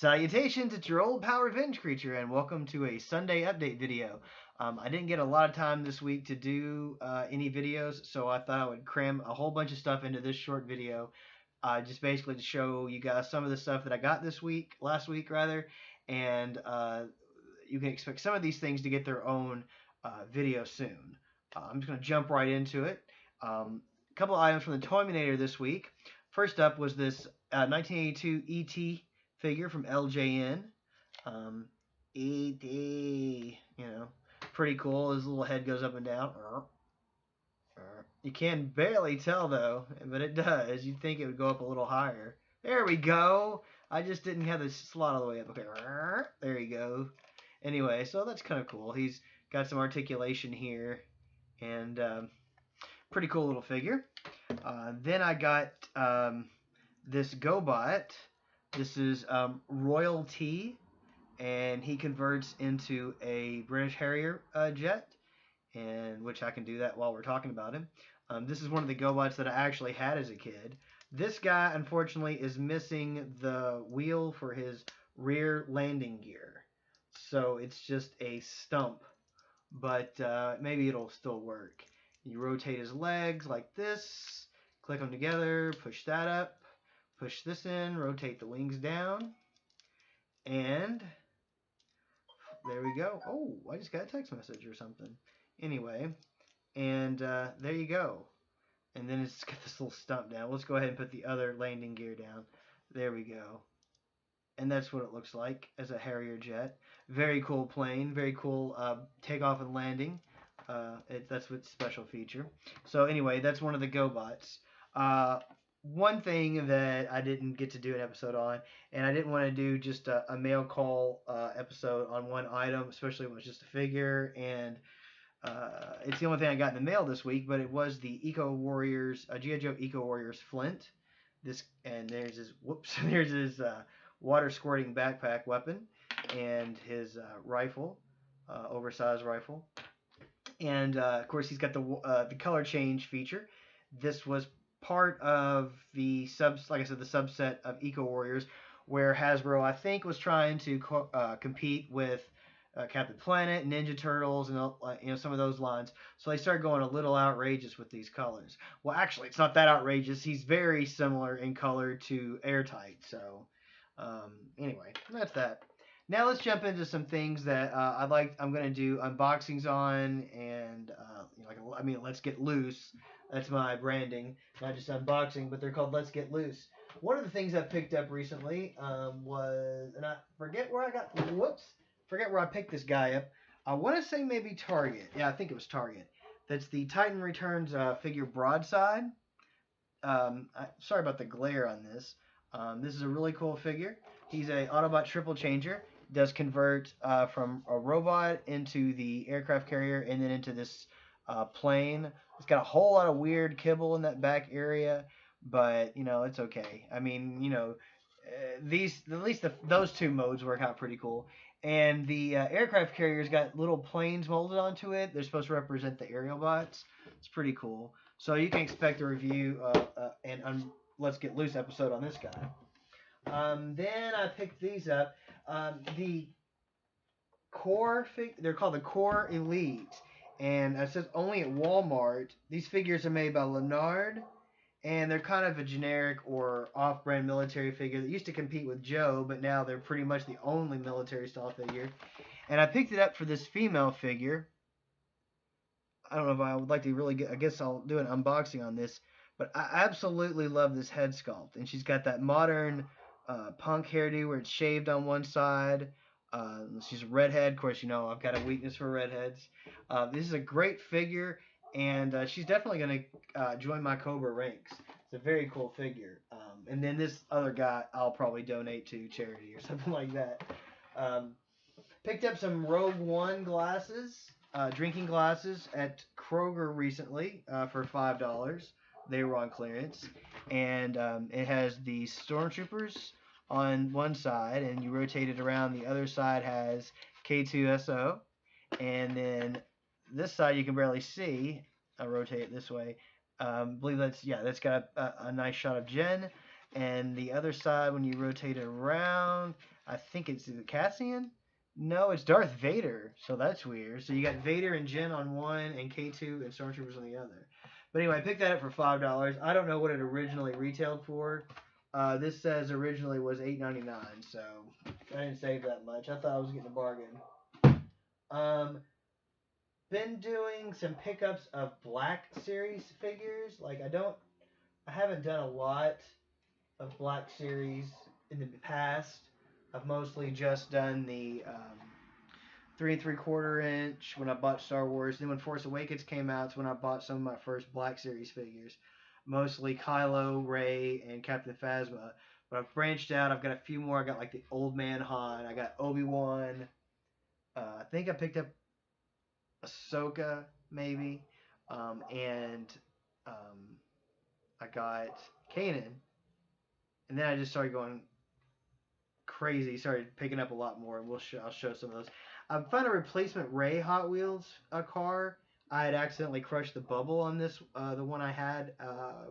Salutations, it's your old Power Revenge creature, and welcome to a Sunday update video. I didn't get a lot of time this week to do any videos, so I thought I would cram a whole bunch of stuff into this short video, just basically to show you guys some of the stuff that I got last week rather, and you can expect some of these things to get their own video soon. I'm just going to jump right into it. A couple of items from the Toyminator this week. First up was this 1982 ET figure from LJN. ET, pretty cool. His little head goes up and down. You can barely tell though, but it does. You'd think it would go up a little higher. There we go. I just didn't have the slot all the way up. Okay, there you go. Anyway, so that's kind of cool. He's got some articulation here, and pretty cool little figure. Then I got this GoBot. This is Royalty, and he converts into a British Harrier jet, and which I can do that while we're talking about him. This is one of the GoBots that I actually had as a kid. This guy, unfortunately, is missing the wheel for his rear landing gear, so it's just a stump, but maybe it'll still work. You rotate his legs like this, click them together, push that up, push this in, rotate the wings down, and there we go. Oh, I just got a text message or something. Anyway, and there you go. And then it's got this little stump down. Let's go ahead and put the other landing gear down. There we go. And that's what it looks like as a Harrier jet. Very cool plane. Very cool takeoff and landing. That's what's special feature. So anyway, that's one of the GoBots. One thing that I didn't get to do an episode on, and I didn't want to do just a mail call episode on one item, especially when it was just a figure, and it's the only thing I got in the mail this week, but it was the Eco Warriors, G.I. Joe Eco Warriors Flint. And there's his, there's his water squirting backpack weapon, and his rifle, oversized rifle. And of course, he's got the color change feature. This was part of the like I said, the subset of Eco Warriors, where Hasbro, I think, was trying to compete with Captain Planet, Ninja Turtles, and some of those lines. So they started going a little outrageous with these colors. Well, actually, it's not that outrageous. He's very similar in color to Airtight. So anyway, that's that. Now let's jump into some things that I'm going to do unboxings on, and Let's Get Loose. That's my branding, not just unboxing, but they're called Let's Get Loose. One of the things I picked up recently was, and I forget where I picked this guy up. I want to say maybe Target. Yeah, I think it was Target. That's the Titan Returns figure Broadside. Sorry about the glare on this. This is a really cool figure. He's a Autobot triple changer. Does convert from a robot into the aircraft carrier and then into this plane. It's got a whole lot of weird kibble in that back area, but it's okay. I mean, those two modes work out pretty cool. And the aircraft carrier's got little planes molded onto it. They're supposed to represent the aerial bots. It's pretty cool. So you can expect a review and Let's Get Loose episode on this guy. Then I picked these up. The Core they're called the Core Elite, and it says only at Walmart. These figures are made by Leonard, and they're kind of a generic or off-brand military figure that used to compete with Joe, but now they're pretty much the only military style figure. And I picked it up for this female figure. I don't know if I would like to I guess I'll do an unboxing on this, but I absolutely love this head sculpt, and she's got that modern punk hairdo where it's shaved on one side. She's a redhead. Of course, I've got a weakness for redheads. This is a great figure, and she's definitely going to join my Cobra ranks. It's a very cool figure. And then this other guy I'll probably donate to charity or something like that. Picked up some Rogue One glasses, drinking glasses at Kroger recently for $5. They were on clearance. And it has the Stormtroopers on one side, and you rotate it around. The other side has K2SO, and then this side you can barely see. I'll rotate it this way. I believe that's got a nice shot of Jen, And the other side, when you rotate it around, I think it's the Cassian. No, it's Darth Vader. So that's weird. So you got Vader and Jin on one, and K2 and Stormtroopers on the other. But anyway, I picked that up for $5. I don't know what it originally retailed for. This says originally was $8.99, so I didn't save that much. I thought I was getting a bargain. Um, been doing some pickups of Black Series figures. Like I haven't done a lot of Black Series in the past. I've mostly just done the 3 3/4 inch when I bought Star Wars. Then when Force Awakens came out, it's when I bought some of my first Black Series figures. Mostly Kylo, Rey, and Captain Phasma. But I've branched out. I've got a few more. I got like the Old Man Han. I got Obi-Wan. I think I picked up Ahsoka, maybe. And I got Kanan. And then I just started going crazy. Started picking up a lot more, and I'll show some of those. I found a replacement Rey Hot Wheels car. I had accidentally crushed the bubble on this, the one I had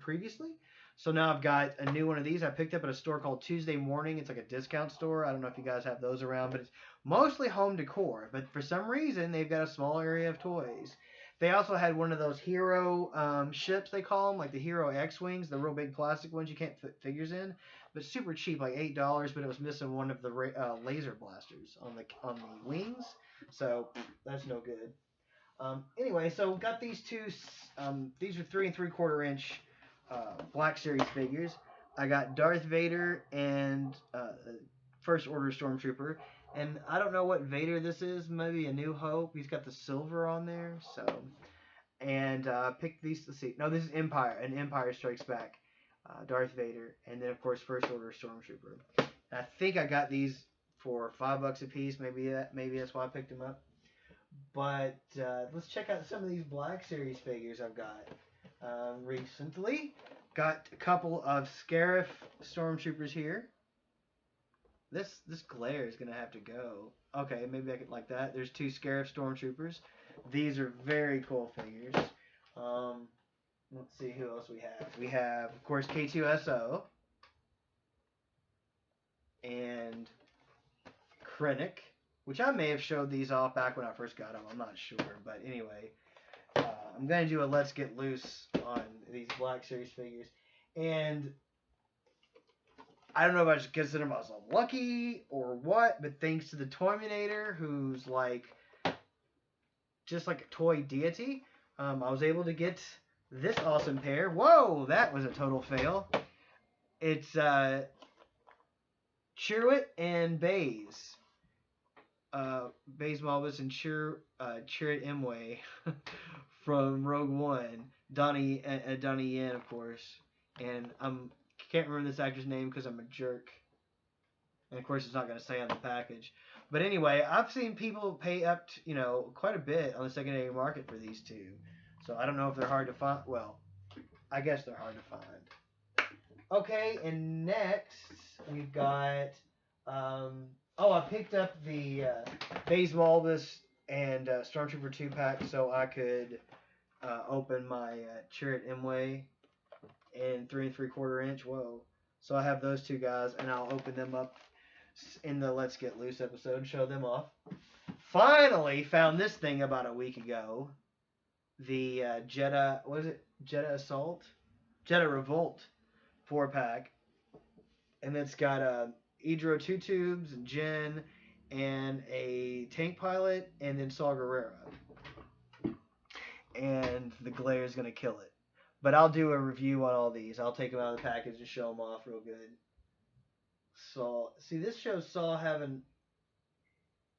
previously. So now I've got a new one of these. I picked up at a store called Tuesday Morning. It's like a discount store. I don't know if you guys have those around, but it's mostly home decor. But for some reason, they've got a small area of toys. They also had one of those hero ships, they call them, like the Hero X-Wings, the real big plastic ones you can't fit figures in, but super cheap, like $8. But it was missing one of the laser blasters on the wings, so that's no good. Anyway, so got these two. These are 3 3/4 inch Black Series figures. I got Darth Vader and First Order Stormtrooper, and I don't know what Vader this is. Maybe a New Hope. He's got the silver on there, so. And picked these. Let's see. No, this is Empire. And Empire Strikes Back. Darth Vader, and then of course First Order Stormtrooper. And I think I got these for $5 a piece. Maybe that's why I picked them up. But let's check out some of these Black Series figures I've got recently. Got a couple of Scarif Stormtroopers here. This glare is gonna have to go. Okay, maybe I could like that. There's two Scarif Stormtroopers. These are very cool figures. Let's see who else we have. We have, of course, K2SO and Krennic, which I may have showed these off back when I first got them. I'm not sure. But anyway, I'm going to do a Let's Get Loose on these Black Series figures. And I don't know if I should consider myself lucky or what, but thanks to the Toyminator, who's like just like a toy deity, I was able to get this awesome pair. Whoa, that was a total fail. It's Chirrut and Baze. Baze Malbus and Chirrut Imwe from Rogue One. Donnie Yen, of course. And I can't remember this actor's name because I'm a jerk. And of course, it's not going to say on the package. But anyway, I've seen people pay up to, quite a bit on the secondary market for these two. So I don't know if they're hard to find. Well, I guess they're hard to find. Okay, and next we've got. I picked up the Baze Malbus and Stormtrooper 2-pack so I could open my Chirrut Imwe in 3 3/4 inch. Whoa. So I have those two guys, and I'll open them up in the Let's Get Loose episode and show them off. Finally found this thing about a week ago. The Jedha, what is it? Jedha Assault? Jedha Revolt 4-pack. And it's got Idro 2 tubes, and Jin, and a tank pilot, and then Saw Gerrera. And the glare is going to kill it. But I'll do a review on all these. I'll take them out of the package and show them off real good. Saw, see, this shows Saw having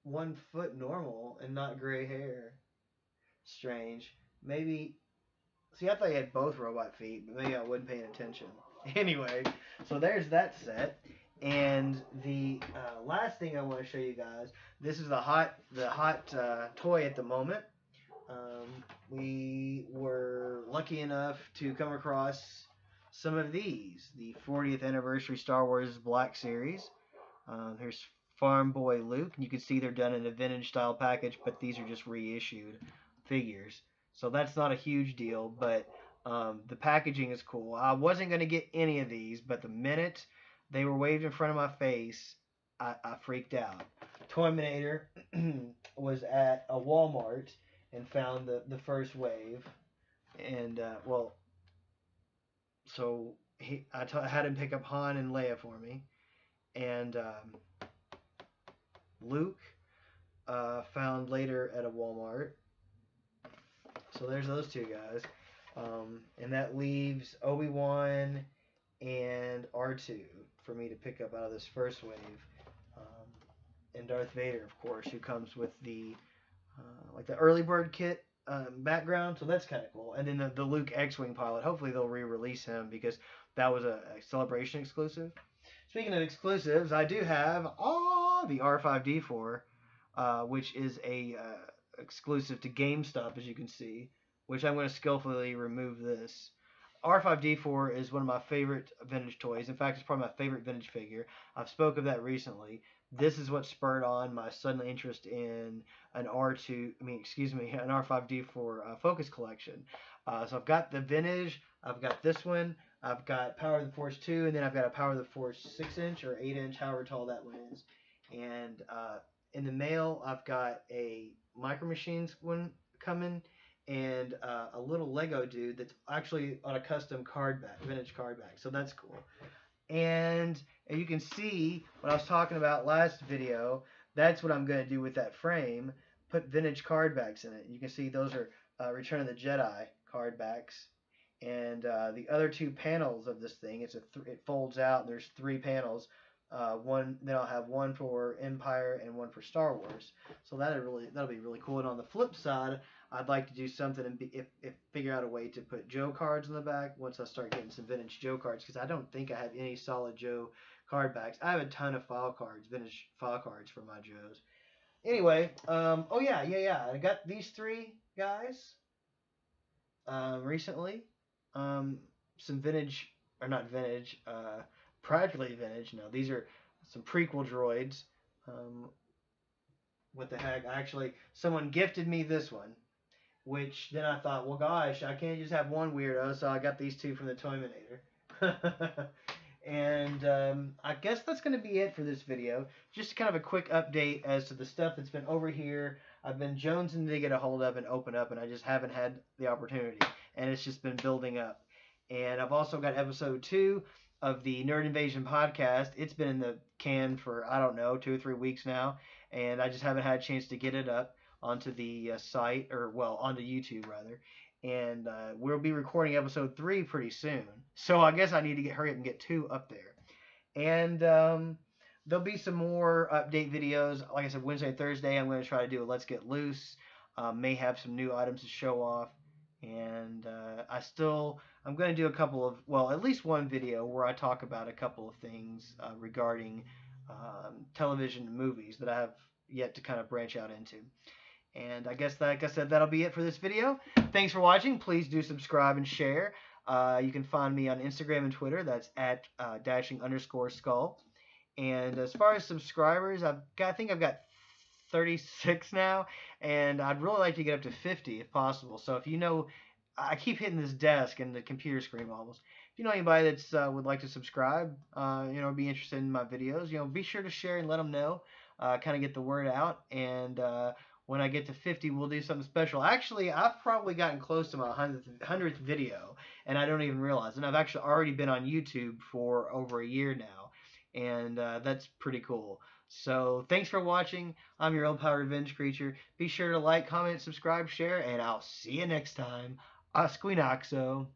1 foot normal and not gray hair. Strange. Maybe, see, I thought he had both robot feet, but maybe I wasn't paying attention. Anyway, so there's that set. And the last thing I want to show you guys, this is the hot toy at the moment. We were lucky enough to come across some of these, the 40th anniversary Star Wars Black Series. Here's Farm Boy Luke, and you can see they're done in a vintage style package, but these are just reissued figures. So that's not a huge deal, but The packaging is cool. I wasn't gonna get any of these, but the minute they were waved in front of my face, I freaked out. Toyminator was at a Walmart and found the first wave, and well, so I had him pick up Han and Leia for me, and Luke found later at a Walmart. So there's those two guys, and that leaves Obi-Wan and R2 for me to pick up out of this first wave, um, and Darth Vader, of course, who comes with the like the early bird kit background, so that's kind of cool. And then the Luke X-wing pilot. Hopefully they'll re-release him because that was a Celebration exclusive. Speaking of exclusives, I do have the R5D4, which is a exclusive to GameStop, as you can see. Which I'm going to skillfully remove this. R5D4 is one of my favorite vintage toys. In fact, it's probably my favorite vintage figure. I've spoke of that recently. This is what spurred on my sudden interest in an an R5D4 Focus collection. So I've got the vintage. I've got this one. I've got Power of the Force 2, and then I've got a Power of the Force 6-inch or 8-inch, however tall that one is. And in the mail, I've got a Micro Machines one coming, and a little Lego dude that's actually on a custom card back, vintage card back. So that's cool. And you can see what I was talking about last video. That's what I'm going to do with that frame. Put vintage card backs in it. You can see those are Return of the Jedi card backs. And the other two panels of this thing, it folds out. And there's three panels. Then I'll have one for Empire and one for Star Wars. So that'll be really cool. And on the flip side, I'd like to do something and figure out a way to put Joe cards in the back once I start getting some vintage Joe cards, because I don't think I have any solid Joe card backs. I have a ton of file cards, vintage file cards for my Joes. Anyway, oh yeah. I got these three guys recently. Some vintage, or not vintage, practically vintage. No, these are some prequel droids. What the heck? Someone gifted me this one, which then I thought, well, gosh, I can't just have one weirdo, so I got these two from the Toyminator. And I guess that's going to be it for this video. Just kind of a quick update as to the stuff that's been over here. I've been jonesing to get a hold of and open up, and I just haven't had the opportunity. And it's just been building up. And I've also got episode 2 of the Nerd Invasion podcast. It's been in the can for, I don't know, 2 or 3 weeks now. And I just haven't had a chance to get it up onto the site, or well, onto YouTube rather. And we'll be recording episode 3 pretty soon. So I guess I need to hurry up and get 2 up there. And there'll be some more update videos. Like I said, Wednesday and Thursday, I'm going to try to do a Let's Get Loose. May have some new items to show off. And I'm going to do a couple of, well, at least one video where I talk about a couple of things regarding television and movies that I have yet to kind of branch out into. And I guess, like I said, that'll be it for this video. Thanks for watching. Please do subscribe and share. You can find me on Instagram and Twitter. That's at _skull. And as far as subscribers, I think I've got 36 now, and I'd really like to get up to 50 if possible. So if you know, I keep hitting this desk and the computer screen almost. If you know anybody that's would like to subscribe, be interested in my videos, be sure to share and let them know. Kind of get the word out, and when I get to 50, we'll do something special. Actually, I've probably gotten close to my 100th video, and I don't even realize. And I've actually already been on YouTube for over a year now, and that's pretty cool. So thanks for watching. I'm your old Power Revenge Creature. Be sure to like, comment, subscribe, share, and I'll see you next time. OSQUINOXO.